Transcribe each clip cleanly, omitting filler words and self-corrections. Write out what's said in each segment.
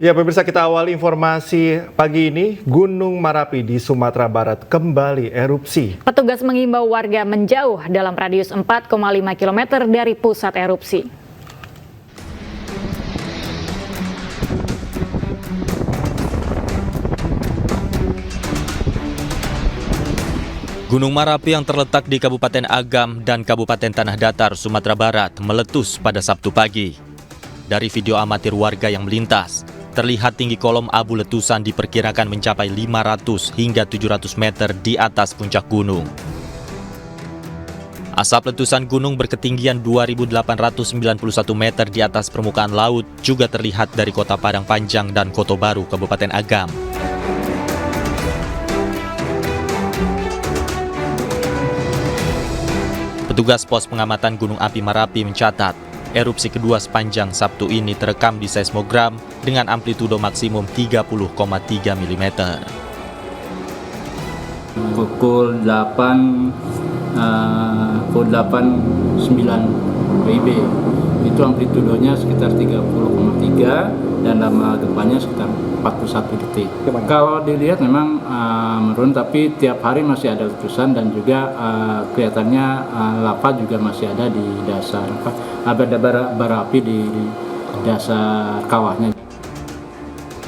Ya, pemirsa, kita awali informasi pagi ini. Gunung Merapi di Sumatera Barat kembali erupsi. Petugas mengimbau warga menjauh dalam radius 4,5 km dari pusat erupsi. Gunung Merapi yang terletak di Kabupaten Agam dan Kabupaten Tanah Datar, Sumatera Barat meletus pada Sabtu pagi. Dari video amatir warga yang melintas, terlihat tinggi kolom abu letusan diperkirakan mencapai 500 hingga 700 meter di atas puncak gunung. Asap letusan gunung berketinggian 2.891 meter di atas permukaan laut juga terlihat dari Kota Padang Panjang dan Koto Baru, Kabupaten Agam. Petugas pos pengamatan Gunung Api Merapi mencatat, erupsi kedua sepanjang Sabtu ini terekam di seismogram dengan amplitudo maksimum 30,3 mm. Pukul 8.09 WIB, itu amplitudonya sekitar 30,3 dan lama gempanya sekitar 41 detik. Kalau dilihat memang menurun, tapi tiap hari masih ada letusan dan juga kelihatannya lava juga masih ada di dasar, ada bara api di dasar kawahnya.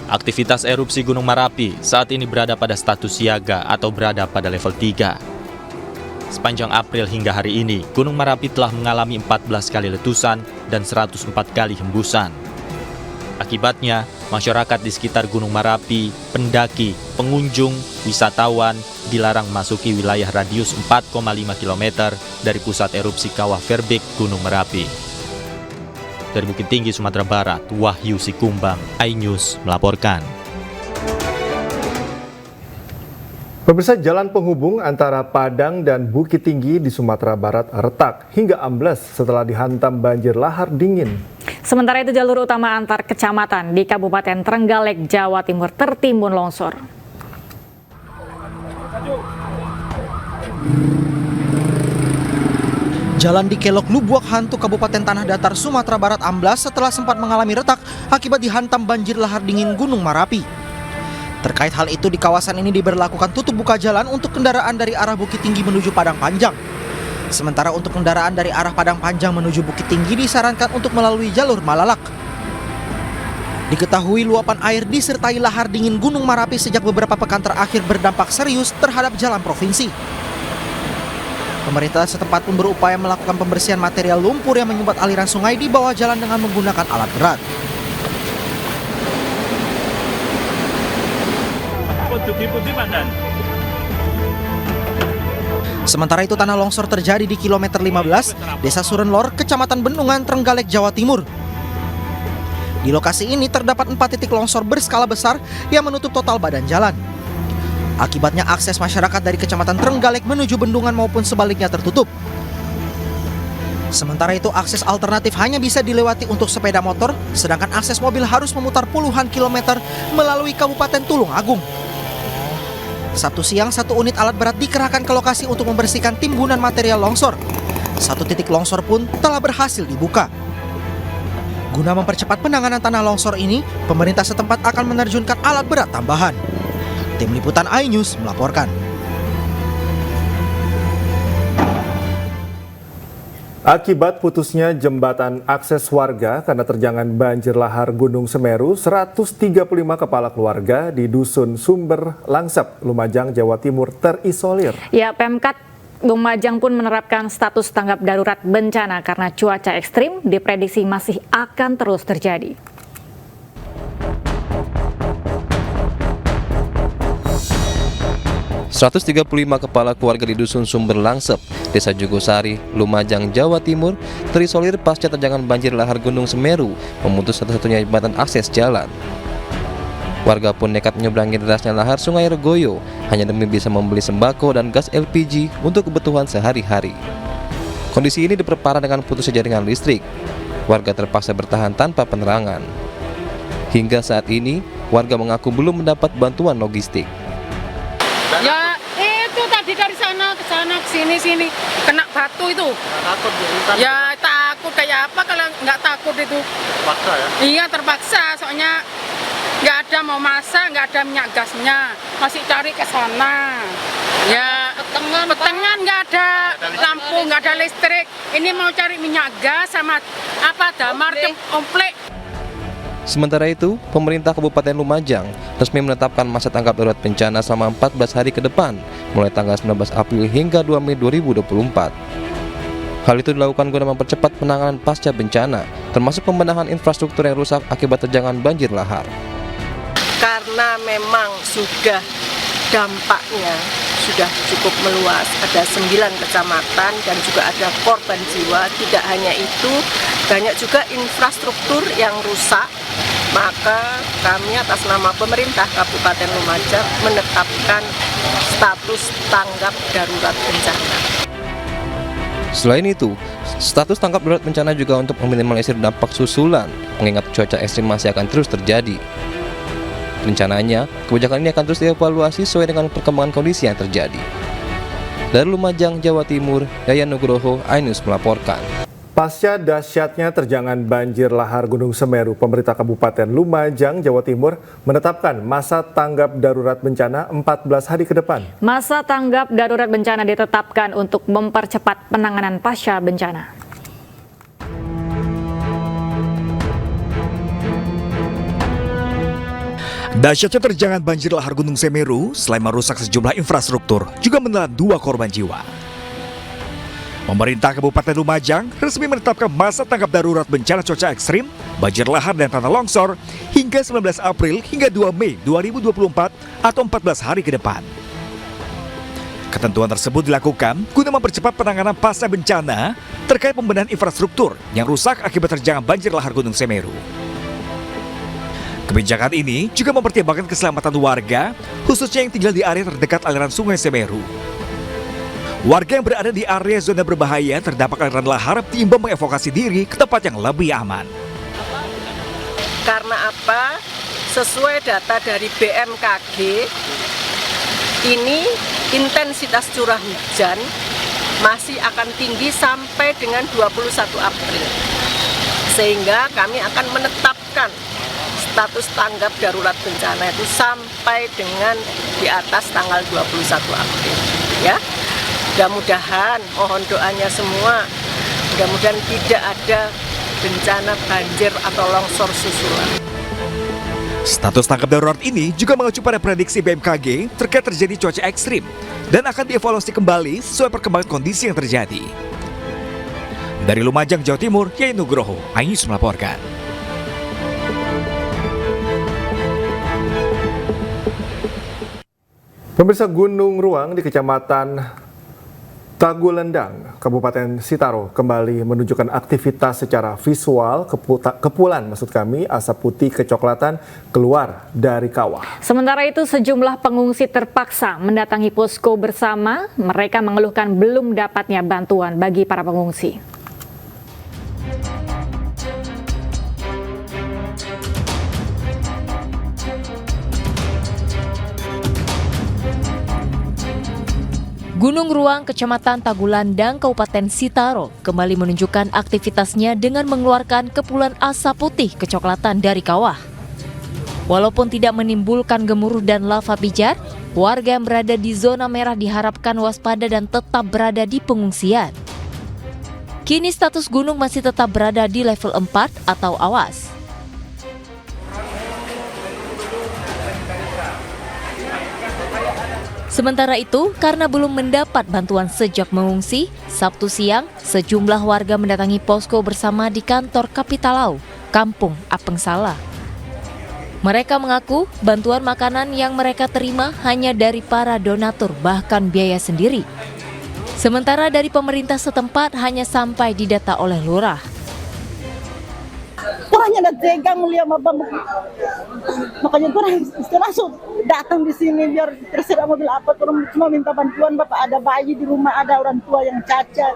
Aktivitas erupsi Gunung Merapi saat ini berada pada status siaga atau berada pada level 3. Sepanjang April hingga hari ini, Gunung Merapi telah mengalami 14 kali letusan dan 104 kali hembusan. Akibatnya, masyarakat di sekitar Gunung Merapi, pendaki, pengunjung, wisatawan dilarang masuki wilayah radius 4,5 km dari pusat erupsi Kawah Verbik Gunung Merapi. Dari Bukit Tinggi, Sumatera Barat, Wahyu Sikumbang, iNews melaporkan. Pemirsa, jalan penghubung antara Padang dan Bukit Tinggi di Sumatera Barat retak hingga ambles setelah dihantam banjir lahar dingin. Sementara itu jalur utama antar kecamatan di Kabupaten Trenggalek, Jawa Timur tertimbun longsor. Jalan di Kelok Lubuak Hantu Kabupaten Tanah Datar, Sumatera Barat amblas setelah sempat mengalami retak akibat dihantam banjir lahar dingin Gunung Merapi. Terkait hal itu, di kawasan ini diberlakukan tutup buka jalan untuk kendaraan dari arah Bukit Tinggi menuju Padang Panjang. Sementara untuk kendaraan dari arah Padang Panjang menuju Bukit Tinggi disarankan untuk melalui jalur Malalak. Diketahui luapan air disertai lahar dingin Gunung Merapi sejak beberapa pekan terakhir berdampak serius terhadap jalan provinsi. Pemerintah setempat pun berupaya melakukan pembersihan material lumpur yang menyumbat aliran sungai di bawah jalan dengan menggunakan alat berat. Sementara itu, tanah longsor terjadi di kilometer 15, Desa Surenlor, Kecamatan Bendungan, Trenggalek, Jawa Timur. Di lokasi ini terdapat 4 titik longsor berskala besar yang menutup total badan jalan. Akibatnya akses masyarakat dari Kecamatan Trenggalek menuju Bendungan maupun sebaliknya tertutup. Sementara itu, akses alternatif hanya bisa dilewati untuk sepeda motor, sedangkan akses mobil harus memutar puluhan kilometer melalui Kabupaten Tulung Agung. Sabtu siang, 1 unit alat berat dikerahkan ke lokasi untuk membersihkan timbunan material longsor. 1 titik longsor pun telah berhasil dibuka. Guna mempercepat penanganan tanah longsor ini, pemerintah setempat akan menerjunkan alat berat tambahan. Tim Liputan iNews melaporkan. Akibat putusnya jembatan akses warga karena terjangan banjir lahar Gunung Semeru, 135 kepala keluarga di Dusun Sumber Langsep, Lumajang, Jawa Timur terisolir. Ya, Pemkab Lumajang pun menerapkan status tanggap darurat bencana karena cuaca ekstrim diprediksi masih akan terus terjadi. ...135 kepala keluarga di Dusun Sumber Langsep, Desa Jugosari, Lumajang, Jawa Timur, terisolir pasca terjangan banjir lahar Gunung Semeru, memutus satu-satunya jembatan akses jalan. Warga pun nekat menyeberangi derasnya lahar Sungai Regoyo, hanya demi bisa membeli sembako dan gas LPG untuk kebutuhan sehari-hari. Kondisi ini diperparah dengan putusnya jaringan listrik. Warga terpaksa bertahan tanpa penerangan. Hingga saat ini, warga mengaku belum mendapat bantuan logistik. Ya itu tadi dari sana ke sini kena batu itu. Takut ya takut kayak apa kalau nggak takut itu. Terpaksa ya? Iya terpaksa, soalnya nggak ada mau masak, nggak ada minyak gasnya, masih cari ke sana. Ya, petengan nggak ada lampu, nggak ada listrik. Ini mau cari minyak gas sama apa damar komplek. Sementara itu, pemerintah Kabupaten Lumajang resmi menetapkan masa tanggap darurat bencana selama 14 hari ke depan, mulai tanggal 19 April hingga 2 Mei 2024. Hal itu dilakukan guna mempercepat penanganan pasca bencana, termasuk pembenahan infrastruktur yang rusak akibat terjangan banjir lahar. Karena memang sudah dampaknya sudah cukup meluas, ada 9 kecamatan dan juga ada korban jiwa. Tidak hanya itu, banyak juga infrastruktur yang rusak. Maka kami atas nama pemerintah Kabupaten Lumajang menetapkan status tanggap darurat bencana. Selain itu, status tanggap darurat bencana juga untuk meminimalisir dampak susulan, mengingat cuaca ekstrim masih akan terus terjadi. Rencananya, kebijakan ini akan terus dievaluasi sesuai dengan perkembangan kondisi yang terjadi. Dari Lumajang, Jawa Timur, Yayan Nugroho, iNews melaporkan. Pasca dahsyatnya terjangan banjir lahar Gunung Semeru, pemerintah Kabupaten Lumajang, Jawa Timur menetapkan masa tanggap darurat bencana 14 hari ke depan. Masa tanggap darurat bencana ditetapkan untuk mempercepat penanganan pasca bencana. Dahsyatnya terjangan banjir lahar Gunung Semeru selain merusak sejumlah infrastruktur, juga menelan 2 korban jiwa. Pemerintah Kabupaten Lumajang resmi menetapkan masa tanggap darurat bencana cuaca ekstrim, banjir lahar dan tanah longsor hingga 19 April hingga 2 Mei 2024 atau 14 hari ke depan. Ketentuan tersebut dilakukan guna mempercepat penanganan pasca bencana terkait pembenahan infrastruktur yang rusak akibat terjangan banjir lahar Gunung Semeru. Kebijakan ini juga mempertimbangkan keselamatan warga, khususnya yang tinggal di area terdekat aliran Sungai Semeru. Warga yang berada di area zona berbahaya terdampak aliran lahar diimbau mengevakuasi diri ke tempat yang lebih aman. Karena apa? Sesuai data dari BMKG, ini intensitas curah hujan masih akan tinggi sampai dengan 21 April. Sehingga kami akan menetapkan status tanggap darurat bencana itu sampai dengan di atas tanggal 21 April. Ya. Mudah-mudahan, mohon doanya semua, mudah-mudahan tidak ada bencana banjir atau longsor susulan. Status tanggap darurat ini juga mengacu pada prediksi BMKG terkait terjadi cuaca ekstrim dan akan dievaluasi kembali sesuai perkembangan kondisi yang terjadi. Dari Lumajang, Jawa Timur, Yayan Nugroho, iNews melaporkan. Pemirsa, Gunung Ruang di Kecamatan Tagulendang, Kabupaten Sitaro kembali menunjukkan aktivitas secara visual. Kepulan asap putih kecoklatan keluar dari kawah. Sementara itu sejumlah pengungsi terpaksa mendatangi posko bersama. Mereka mengeluhkan belum dapatnya bantuan bagi para pengungsi. Gunung Ruang, Kecamatan Tagulandang, Kabupaten Sitaro kembali menunjukkan aktivitasnya dengan mengeluarkan kepulan asap putih kecoklatan dari kawah. Walaupun tidak menimbulkan gemuruh dan lava pijar, warga yang berada di zona merah diharapkan waspada dan tetap berada di pengungsian. Kini status gunung masih tetap berada di level 4 atau awas. Sementara itu, karena belum mendapat bantuan sejak mengungsi, Sabtu siang, sejumlah warga mendatangi posko bersama di kantor Kapitalau, Kampung Apengsala. Mereka mengaku bantuan makanan yang mereka terima hanya dari para donatur, bahkan biaya sendiri. Sementara dari pemerintah setempat hanya sampai didata oleh lurah. Orangnya udah tega melihat Bapak, makanya orang langsung datang di sini biar terserah mobil apa, orang cuma minta bantuan. Bapak ada bayi di rumah, ada orang tua yang cacat,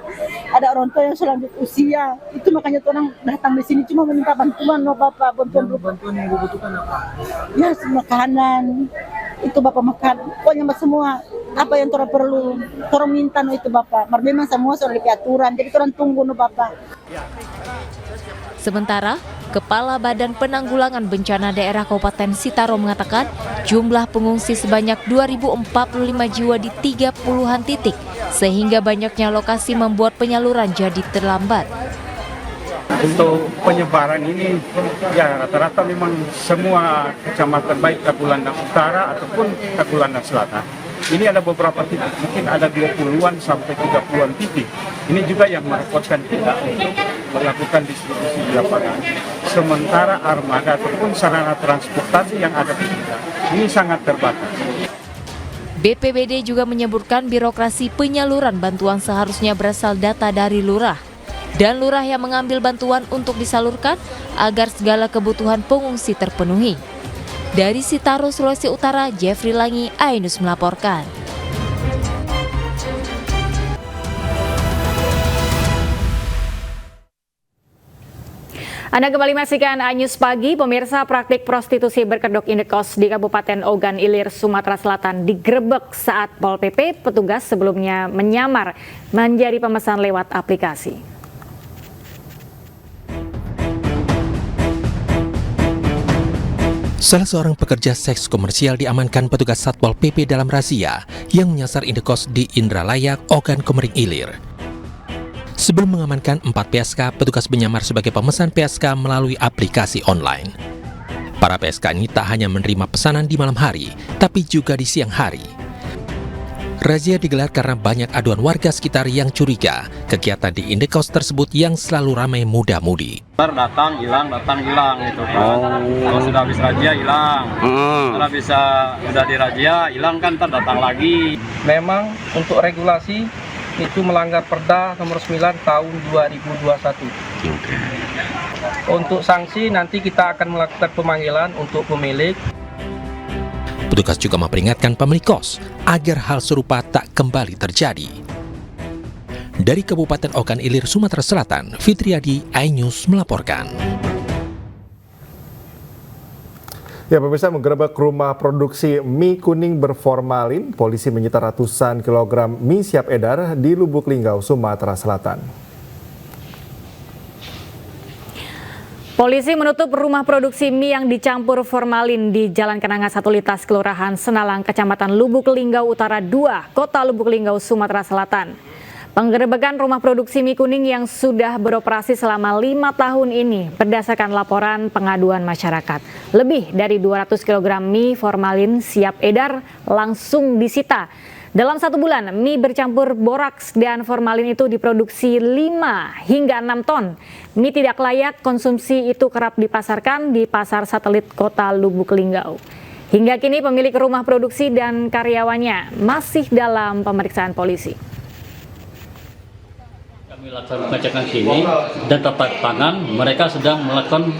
ada orang tua yang selanjut usia, itu makanya orang datang di sini cuma meminta bantuan loh Bapak. Bantuan yang dibutuhkan apa? Ya makanan, itu Bapak makan, pokoknya semua apa yang orang perlu, orang minta no itu Bapak. Memang semua sudah diatur aturan, jadi orang tunggu no Bapak. Sementara, Kepala Badan Penanggulangan Bencana Daerah Kabupaten Sitaro mengatakan jumlah pengungsi sebanyak 2.045 jiwa di 30-an titik, sehingga banyaknya lokasi membuat penyaluran jadi terlambat. Untuk penyebaran ini, ya rata-rata memang semua kecamatan baik Tagulandang Utara ataupun Tagulandang Selatan. Ini ada beberapa titik, mungkin ada 20-an sampai 30-an titik. Ini juga yang merepotkan kita untuk melakukan distribusi di lapangan. Sementara armada ataupun sarana transportasi yang ada di kita, ini sangat terbatas. BPBD juga menyebutkan birokrasi penyaluran bantuan seharusnya berasal data dari lurah. Dan lurah yang mengambil bantuan untuk disalurkan agar segala kebutuhan pengungsi terpenuhi. Dari Sitaro, Sulawesi Utara, Jeffrey Langi, iNews melaporkan. Anda kembali menyaksikan iNews Pagi. Pemirsa, praktik prostitusi berkedok indekos di Kabupaten Ogan Ilir, Sumatera Selatan digerebek saat Pol PP petugas sebelumnya menyamar menjadi pemesan lewat aplikasi. Salah seorang pekerja seks komersial diamankan petugas Satpol PP dalam razia yang menyasar indekos di Indralaya, Ogan Komering Ilir. Sebelum mengamankan 4 PSK, petugas menyamar sebagai pemesan PSK melalui aplikasi online. Para PSK ini tak hanya menerima pesanan di malam hari, tapi juga di siang hari. Razia digelar karena banyak aduan warga sekitar yang curiga kegiatan di indekos tersebut yang selalu ramai muda-mudi. Datang hilang gitu kan. Kalau sudah habis razia hilang. Kalau sudah dirazia hilang kan ntar datang lagi. Memang untuk regulasi itu melanggar Perda nomor 9 tahun 2021. Untuk sanksi nanti kita akan melakukan pemanggilan untuk pemilik. Petugas juga memperingatkan pemilik kos agar hal serupa tak kembali terjadi. Dari Kabupaten Ogan Ilir, Sumatera Selatan, Fitriadi, iNews melaporkan. Ya, pemirsa, menggerebek rumah produksi mie kuning berformalin, polisi menyita ratusan kilogram mie siap edar di Lubuk Linggau, Sumatera Selatan. Polisi menutup rumah produksi mie yang dicampur formalin di Jalan Kenanga 1 Litas, Kelurahan Senalang, Kecamatan Lubuk Linggau Utara 2, Kota Lubuk Linggau, Sumatera Selatan. Penggerebekan rumah produksi mie kuning yang sudah beroperasi selama 5 tahun ini berdasarkan laporan pengaduan masyarakat. Lebih dari 200 kg mie formalin siap edar langsung disita. Dalam 1 bulan, mie bercampur boraks dan formalin itu diproduksi 5 hingga 6 ton. Mie tidak layak konsumsi itu kerap dipasarkan di pasar satelit Kota Lubuk Linggau. Hingga kini pemilik rumah produksi dan karyawannya masih dalam pemeriksaan polisi. Kami lakukan pengecekan sini dan tepat tangan mereka sedang melakukan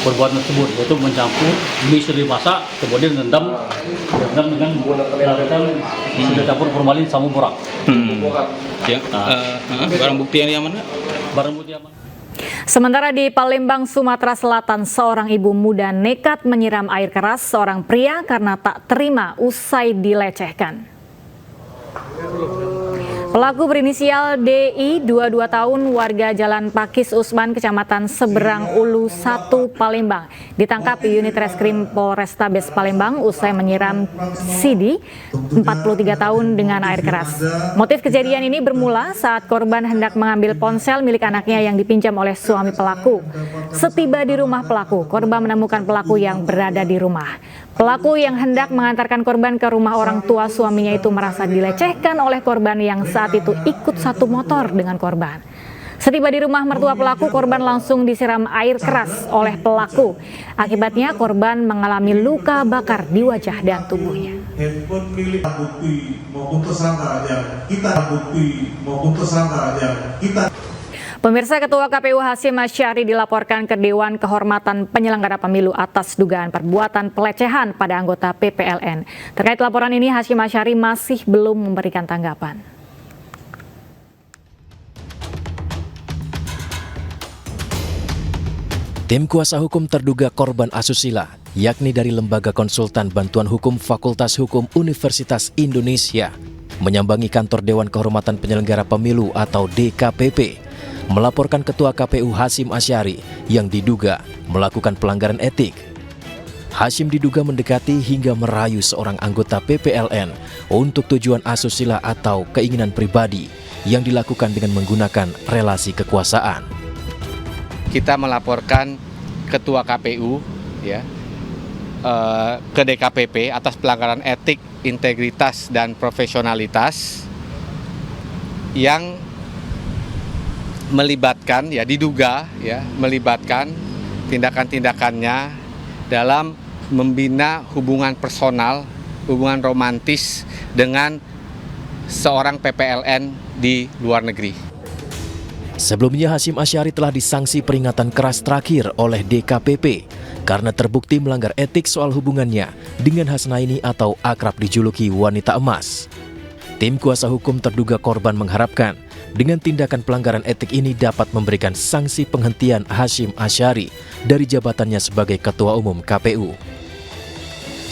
perbuatan tersebut, yaitu mencampur mie sudah dimasak kemudian direndam dengan melakukan sudah campur formalin sama borak. Barang bukti yang mana? Barang bukti yang mana? Sementara di Palembang, Sumatera Selatan, seorang ibu muda nekat menyiram air keras seorang pria karena tak terima usai dilecehkan. Pelaku berinisial DI, 22 tahun, warga Jalan Pakis Usman, Kecamatan Seberang Ulu 1, Palembang, ditangkap di unit reskrim Polrestabes Palembang usai menyiram Sidi, 43 tahun, dengan air keras. Motif kejadian ini bermula saat korban hendak mengambil ponsel milik anaknya yang dipinjam oleh suami pelaku. Setiba di rumah pelaku, korban menemukan pelaku yang berada di rumah. Pelaku yang hendak mengantarkan korban ke rumah orang tua suaminya itu merasa dilecehkan oleh korban yang saat itu ikut satu motor dengan korban. Setiba di rumah mertua pelaku, korban langsung disiram air keras oleh pelaku. Akibatnya korban mengalami luka bakar di wajah dan tubuhnya. Handphone milik bukti maupun tersangka kita. Pemirsa, Ketua KPU Hasyim Asyari dilaporkan ke Dewan Kehormatan Penyelenggara Pemilu atas dugaan perbuatan pelecehan pada anggota PPLN. Terkait laporan ini, Hasyim Asyari masih belum memberikan tanggapan. Tim kuasa hukum terduga korban asusila, yakni dari Lembaga Konsultan Bantuan Hukum Fakultas Hukum Universitas Indonesia, menyambangi kantor Dewan Kehormatan Penyelenggara Pemilu atau DKPP melaporkan Ketua KPU Hasyim Asyari yang diduga melakukan pelanggaran etik. Hasyim diduga mendekati hingga merayu seorang anggota PPLN untuk tujuan asusila atau keinginan pribadi yang dilakukan dengan menggunakan relasi kekuasaan. Kita melaporkan Ketua KPU ya ke DKPP atas pelanggaran etik, integritas dan profesionalitas yang melibatkan diduga melibatkan tindakan-tindakannya dalam membina hubungan personal, hubungan romantis dengan seorang PPLN di luar negeri. Sebelumnya Hasyim Asyari telah disangsi peringatan keras terakhir oleh DKPP karena terbukti melanggar etik soal hubungannya dengan Hasnaini atau akrab dijuluki wanita emas. Tim kuasa hukum terduga korban mengharapkan dengan tindakan pelanggaran etik ini dapat memberikan sanksi penghentian Hasyim Asyari dari jabatannya sebagai Ketua Umum KPU.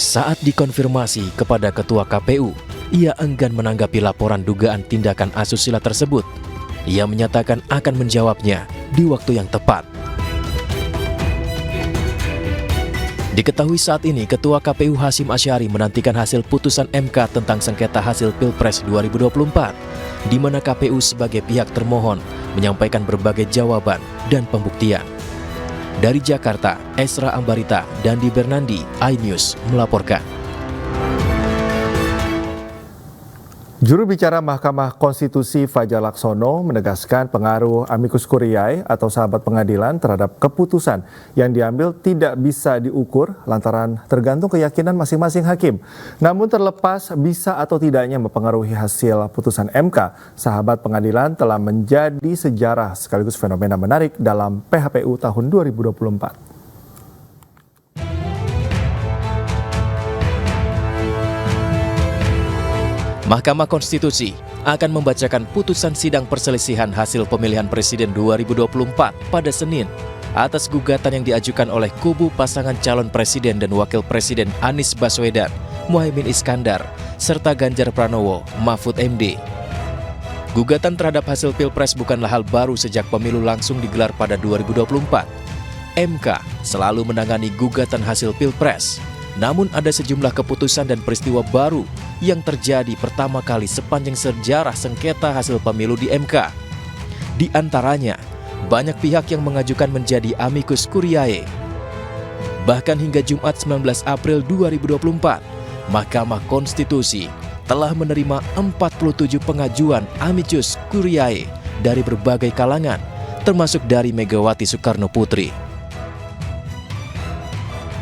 Saat dikonfirmasi kepada Ketua KPU, ia enggan menanggapi laporan dugaan tindakan asusila tersebut. Ia menyatakan akan menjawabnya di waktu yang tepat. Diketahui saat ini Ketua KPU Hasyim Asyari menantikan hasil putusan MK tentang sengketa hasil Pilpres 2024, di mana KPU sebagai pihak termohon menyampaikan berbagai jawaban dan pembuktian. Dari Jakarta, Esra Ambarita, Dandi Bernandi, iNews melaporkan. Juru bicara Mahkamah Konstitusi Fajar Laksono menegaskan pengaruh amicus curiae atau sahabat pengadilan terhadap keputusan yang diambil tidak bisa diukur lantaran tergantung keyakinan masing-masing hakim. Namun terlepas bisa atau tidaknya mempengaruhi hasil putusan MK, sahabat pengadilan telah menjadi sejarah sekaligus fenomena menarik dalam PHPU tahun 2024. Mahkamah Konstitusi akan membacakan putusan sidang perselisihan hasil pemilihan presiden 2024 pada Senin atas gugatan yang diajukan oleh kubu pasangan calon presiden dan wakil presiden Anies Baswedan, Muhaimin Iskandar, serta Ganjar Pranowo, Mahfud MD. Gugatan terhadap hasil Pilpres bukanlah hal baru sejak pemilu langsung digelar pada 2024. MK selalu menangani gugatan hasil Pilpres. Namun ada sejumlah keputusan dan peristiwa baru yang terjadi pertama kali sepanjang sejarah sengketa hasil pemilu di MK. Di antaranya, banyak pihak yang mengajukan menjadi amicus curiae. Bahkan hingga Jumat 19 April 2024, Mahkamah Konstitusi telah menerima 47 pengajuan amicus curiae dari berbagai kalangan, termasuk dari Megawati Soekarno Putri.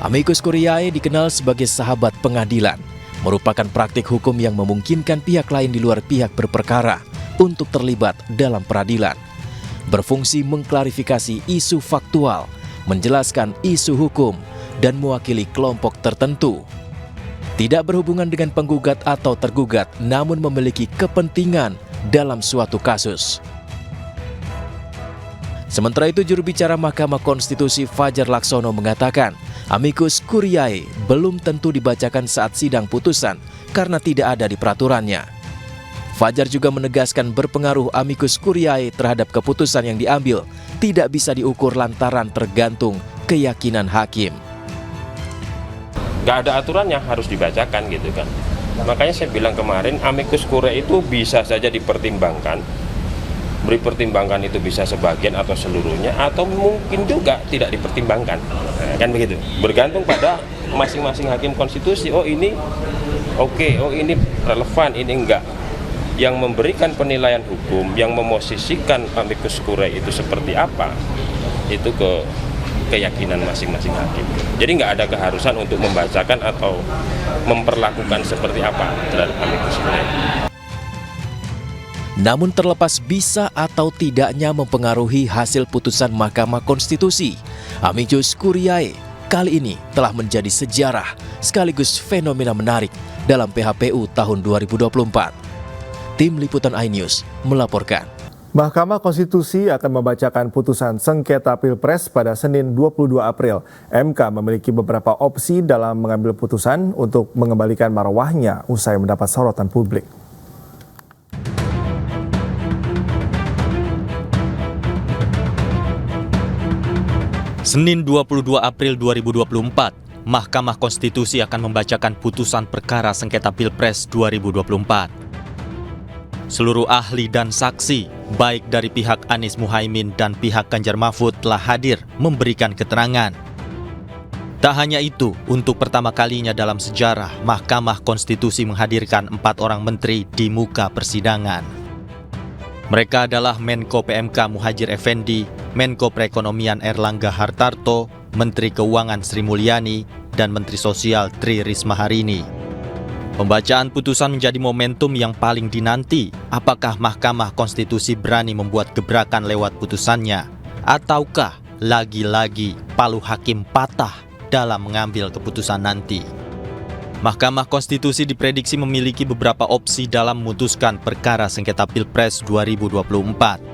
Amicus curiae dikenal sebagai sahabat pengadilan, merupakan praktik hukum yang memungkinkan pihak lain di luar pihak berperkara untuk terlibat dalam peradilan. Berfungsi mengklarifikasi isu faktual, menjelaskan isu hukum, dan mewakili kelompok tertentu. Tidak berhubungan dengan penggugat atau tergugat, namun memiliki kepentingan dalam suatu kasus. Sementara itu, juru bicara Mahkamah Konstitusi Fajar Laksono mengatakan, amicus curiae belum tentu dibacakan saat sidang putusan karena tidak ada di peraturannya. Fajar juga menegaskan berpengaruh amicus curiae terhadap keputusan yang diambil tidak bisa diukur lantaran tergantung keyakinan hakim. Nggak ada aturan yang harus dibacakan gitu kan. Makanya saya bilang kemarin amicus curiae itu bisa saja dipertimbangkan. Beri pertimbangan itu bisa sebagian atau seluruhnya, atau mungkin juga tidak dipertimbangkan, kan begitu. Bergantung pada masing-masing hakim konstitusi. Oh ini oke, oh ini relevan, ini enggak. Yang memberikan penilaian hukum, yang memosisikan amicus curiae itu seperti apa, itu ke keyakinan masing-masing hakim. Jadi nggak ada keharusan untuk membacakan atau memperlakukan seperti apa terhadap amicus curiae. Namun terlepas bisa atau tidaknya mempengaruhi hasil putusan Mahkamah Konstitusi, amicus curiae kali ini telah menjadi sejarah sekaligus fenomena menarik dalam PHPU tahun 2024. Tim Liputan iNews melaporkan. Mahkamah Konstitusi akan membacakan putusan sengketa Pilpres pada Senin 22 April. MK memiliki beberapa opsi dalam mengambil putusan untuk mengembalikan marwahnya usai mendapat sorotan publik. Senin 22 April 2024, Mahkamah Konstitusi akan membacakan putusan perkara sengketa Pilpres 2024. Seluruh ahli dan saksi, baik dari pihak Anies Muhaimin dan pihak Ganjar Mahfud telah hadir memberikan keterangan. Tak hanya itu, untuk pertama kalinya dalam sejarah, Mahkamah Konstitusi menghadirkan 4 orang menteri di muka persidangan. Mereka adalah Menko PMK Muhadjir Effendi, Menko Perekonomian Erlangga Hartarto, Menteri Keuangan Sri Mulyani, dan Menteri Sosial Tri Risma Harini. Pembacaan putusan menjadi momentum yang paling dinanti. Apakah Mahkamah Konstitusi berani membuat gebrakan lewat putusannya? Ataukah lagi-lagi palu hakim patah dalam mengambil keputusan nanti? Mahkamah Konstitusi diprediksi memiliki beberapa opsi dalam memutuskan perkara sengketa Pilpres 2024.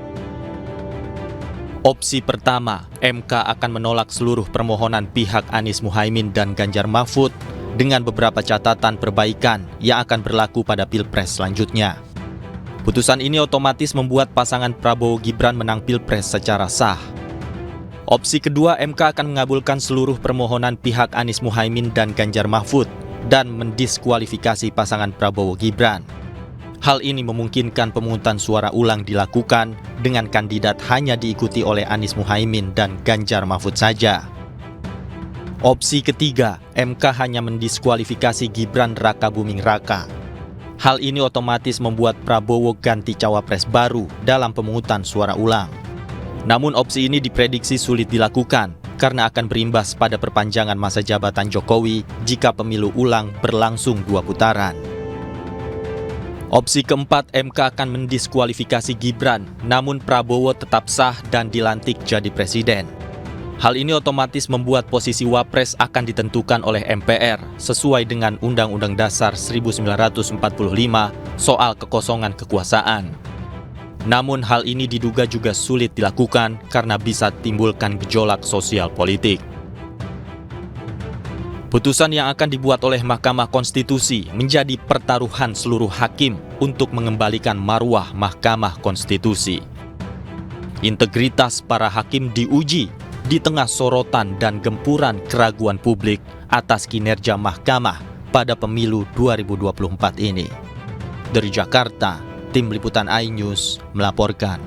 Opsi pertama, MK akan menolak seluruh permohonan pihak Anies Muhaimin dan Ganjar Mahfud dengan beberapa catatan perbaikan yang akan berlaku pada Pilpres selanjutnya. Putusan ini otomatis membuat pasangan Prabowo Gibran menang Pilpres secara sah. Opsi kedua, MK akan mengabulkan seluruh permohonan pihak Anies Muhaimin dan Ganjar Mahfud dan mendiskualifikasi pasangan Prabowo Gibran. Hal ini memungkinkan pemungutan suara ulang dilakukan dengan kandidat hanya diikuti oleh Anies Muhaimin dan Ganjar Mahfud saja. Opsi ketiga, MK hanya mendiskualifikasi Gibran Rakabuming Raka. Hal ini otomatis membuat Prabowo ganti cawapres baru dalam pemungutan suara ulang. Namun opsi ini diprediksi sulit dilakukan karena akan berimbas pada perpanjangan masa jabatan Jokowi jika pemilu ulang berlangsung 2 putaran. Opsi keempat, MK akan mendiskualifikasi Gibran, namun Prabowo tetap sah dan dilantik jadi presiden. Hal ini otomatis membuat posisi Wapres akan ditentukan oleh MPR sesuai dengan Undang-Undang Dasar 1945 soal kekosongan kekuasaan. Namun hal ini diduga juga sulit dilakukan karena bisa timbulkan gejolak sosial politik. Putusan yang akan dibuat oleh Mahkamah Konstitusi menjadi pertaruhan seluruh hakim untuk mengembalikan marwah Mahkamah Konstitusi. Integritas para hakim diuji di tengah sorotan dan gempuran keraguan publik atas kinerja Mahkamah pada pemilu 2024 ini. Dari Jakarta, Tim Liputan iNews melaporkan.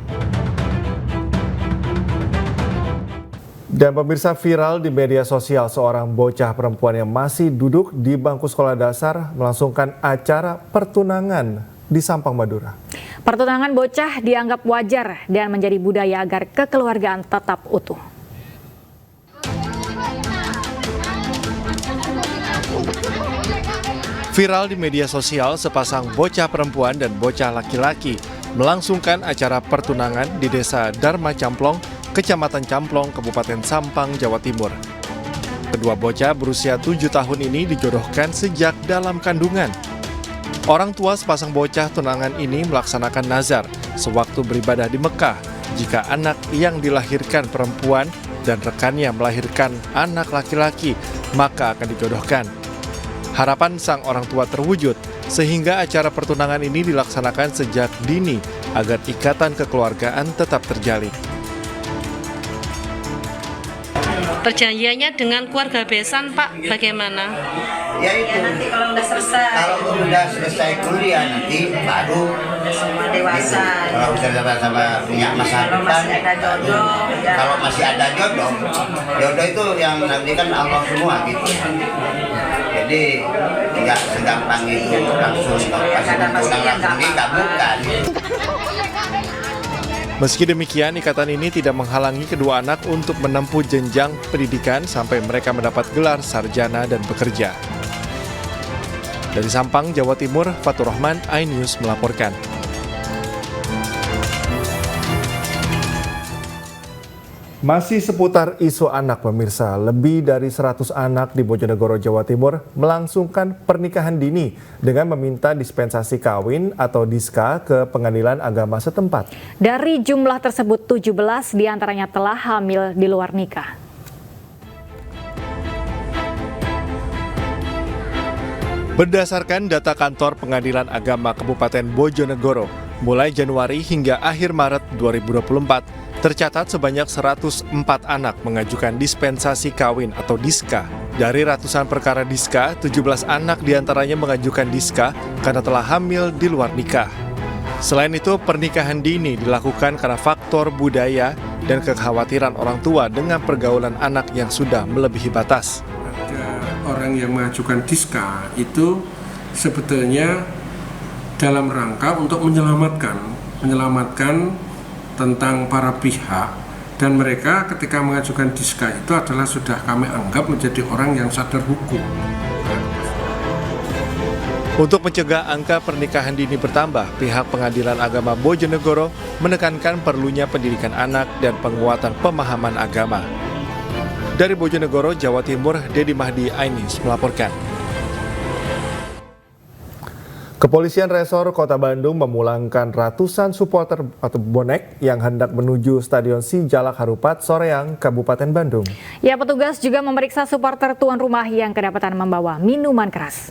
Dan pemirsa, viral di media sosial seorang bocah perempuan yang masih duduk di bangku sekolah dasar melangsungkan acara pertunangan di Sampang, Madura. Pertunangan bocah dianggap wajar dan menjadi budaya agar kekeluargaan tetap utuh. Viral di media sosial, sepasang bocah perempuan dan bocah laki-laki melangsungkan acara pertunangan di Desa Dharma Camplong, Kecamatan Camplong, Kabupaten Sampang, Jawa Timur. Kedua bocah berusia 7 tahun ini dijodohkan sejak dalam kandungan. Orang tua sepasang bocah tunangan ini melaksanakan nazar sewaktu beribadah di Mekah jika anak yang dilahirkan perempuan dan rekannya melahirkan anak laki-laki, maka akan dijodohkan. Harapan sang orang tua terwujud, sehingga acara pertunangan ini dilaksanakan sejak dini agar ikatan kekeluargaan tetap terjalin. Perjanjiannya dengan keluarga besan, Pak, bagaimana? Ya itu, nanti kalau udah selesai kuliah nanti baru semua dewasa. Kalau sudah sama punya masa depan, kalau masih ada jodoh, jodoh itu yang nanti kan Allah semua gitu. Jadi tidak segampang itu langsung langsung dikabulkan. Meski demikian, ikatan ini tidak menghalangi kedua anak untuk menempuh jenjang pendidikan sampai mereka mendapat gelar sarjana dan bekerja. Dari Sampang, Jawa Timur, Fatur Rahman, iNews melaporkan. Masih seputar isu anak, pemirsa, lebih dari 100 anak di Bojonegoro, Jawa Timur melangsungkan pernikahan dini dengan meminta dispensasi kawin atau diska ke pengadilan agama setempat. Dari jumlah tersebut, 17 diantaranya telah hamil di luar nikah. Berdasarkan data kantor Pengadilan Agama Kabupaten Bojonegoro, mulai Januari hingga akhir Maret 2024, Tercatat sebanyak 104 anak mengajukan dispensasi kawin atau diska. Dari ratusan perkara diska, 17 anak diantaranya mengajukan diska karena telah hamil di luar nikah. Selain itu, pernikahan dini dilakukan karena faktor budaya dan kekhawatiran orang tua dengan pergaulan anak yang sudah melebihi batas. Ada orang yang mengajukan diska itu sebetulnya dalam rangka untuk menyelamatkan tentang para pihak, dan mereka ketika mengajukan diska itu adalah sudah kami anggap menjadi orang yang sadar hukum. Untuk mencegah angka pernikahan dini bertambah, pihak Pengadilan Agama Bojonegoro menekankan perlunya pendidikan anak dan penguatan pemahaman agama. Dari Bojonegoro, Jawa Timur, Dedi Mahdi, iNews melaporkan. Kepolisian Resor Kota Bandung memulangkan ratusan supporter atau bonek yang hendak menuju Stadion Sijalak Harupat, Soreang, Kabupaten Bandung. Ya, petugas juga memeriksa supporter tuan rumah yang kedapatan membawa minuman keras.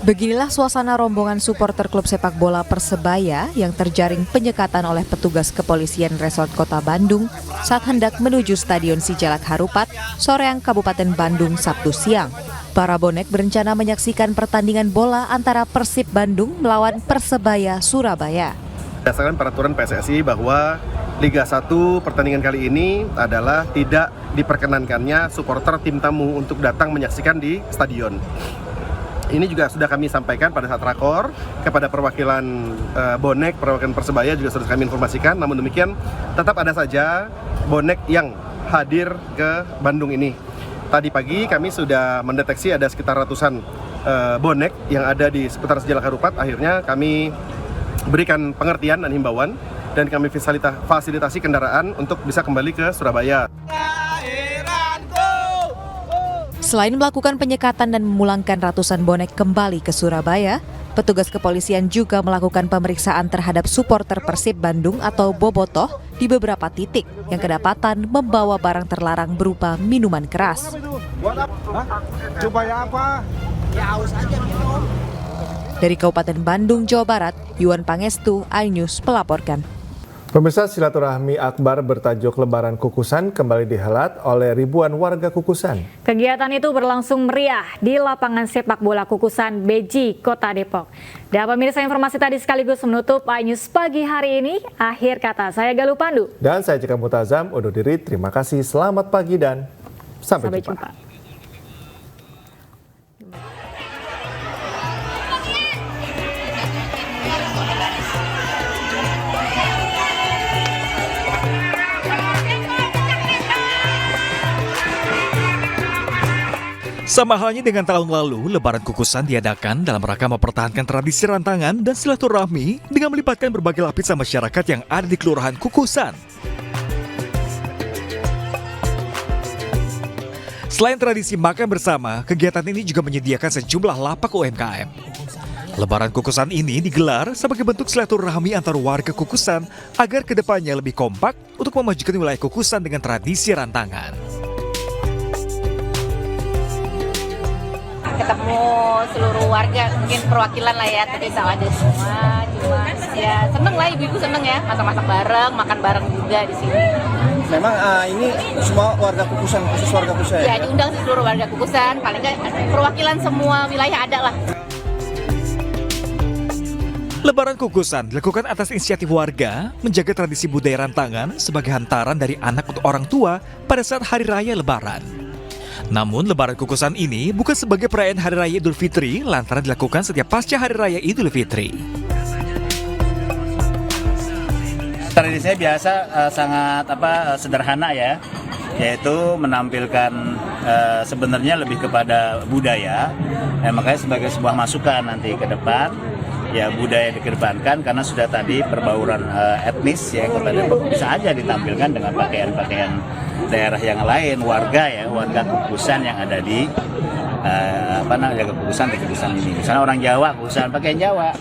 Beginilah suasana rombongan supporter klub sepak bola Persebaya yang terjaring penyekatan oleh petugas kepolisian Resort Kota Bandung saat hendak menuju Stadion Sijalak Harupat, Soreang, Kabupaten Bandung, Sabtu siang. Para bonek berencana menyaksikan pertandingan bola antara Persib Bandung melawan Persebaya Surabaya. Berdasarkan peraturan PSSI bahwa Liga 1 pertandingan kali ini adalah tidak diperkenankannya supporter tim tamu untuk datang menyaksikan di stadion. Ini juga sudah kami sampaikan pada saat rakor kepada perwakilan bonek, perwakilan Persebaya juga sudah kami informasikan. Namun demikian tetap ada saja bonek yang hadir ke Bandung ini. Tadi pagi kami sudah mendeteksi ada sekitar ratusan bonek yang ada di seputar Sijalak Harupat. Akhirnya kami berikan pengertian dan himbauan dan kami fasilitasi kendaraan untuk bisa kembali ke Surabaya. Selain melakukan penyekatan dan memulangkan ratusan bonek kembali ke Surabaya, petugas kepolisian juga melakukan pemeriksaan terhadap supporter Persib Bandung atau bobotoh di beberapa titik yang kedapatan membawa barang terlarang berupa minuman keras. Supaya apa? Ya haus aja minum. Dari Kabupaten Bandung, Jawa Barat, Yuan Pangestu, iNews melaporkan. Pemirsa, silaturahmi akbar bertajuk Lebaran Kukusan kembali dihelat oleh ribuan warga Kukusan. Kegiatan itu berlangsung meriah di lapangan sepak bola Kukusan Beji, Kota Depok. Dan pemirsa, informasi tadi sekaligus menutup iNews pagi hari ini. Akhir kata, saya Galuh Pandu. Dan saya Cika Mutazam undur diri. Terima kasih, selamat pagi dan sampai jumpa. Sama halnya dengan tahun lalu, Lebaran Kukusan diadakan dalam rangka mempertahankan tradisi rantangan dan silaturahmi dengan melibatkan berbagai lapisan masyarakat yang ada di Kelurahan Kukusan. Selain tradisi makan bersama, kegiatan ini juga menyediakan sejumlah lapak UMKM. Lebaran Kukusan ini digelar sebagai bentuk silaturahmi antar warga Kukusan agar kedepannya lebih kompak untuk memajukan wilayah Kukusan dengan tradisi rantangan. Ketemu seluruh warga, mungkin perwakilan lah ya, tadi sama ada semua, cuma ya seneng lah, ibu-ibu seneng ya, masak-masak bareng, makan bareng juga di sini. Memang ini semua warga Kukusan, khusus warga Kukusan? Ya, diundang seluruh warga Kukusan, paling nggak perwakilan semua wilayah ada lah. Lebaran Kukusan dilakukan atas inisiatif warga menjaga tradisi budaya rantangan sebagai hantaran dari anak untuk orang tua pada saat Hari Raya Lebaran. Namun Lebaran Kukusan ini bukan sebagai perayaan Hari Raya Idul Fitri lantaran dilakukan setiap pasca Hari Raya Idul Fitri. Tradisinya biasa sangat sederhana ya, yaitu menampilkan sebenarnya lebih kepada budaya, makanya sebagai sebuah masukan nanti ke depan ya budaya dikedepankan karena sudah tadi perbauran etnis ya Kota Depok bisa aja ditampilkan dengan pakaian-pakaian daerah yang lain, warga Kukusan yang ada di Kukusan ini. Misalnya orang Jawa, Kukusan pakaian Jawa.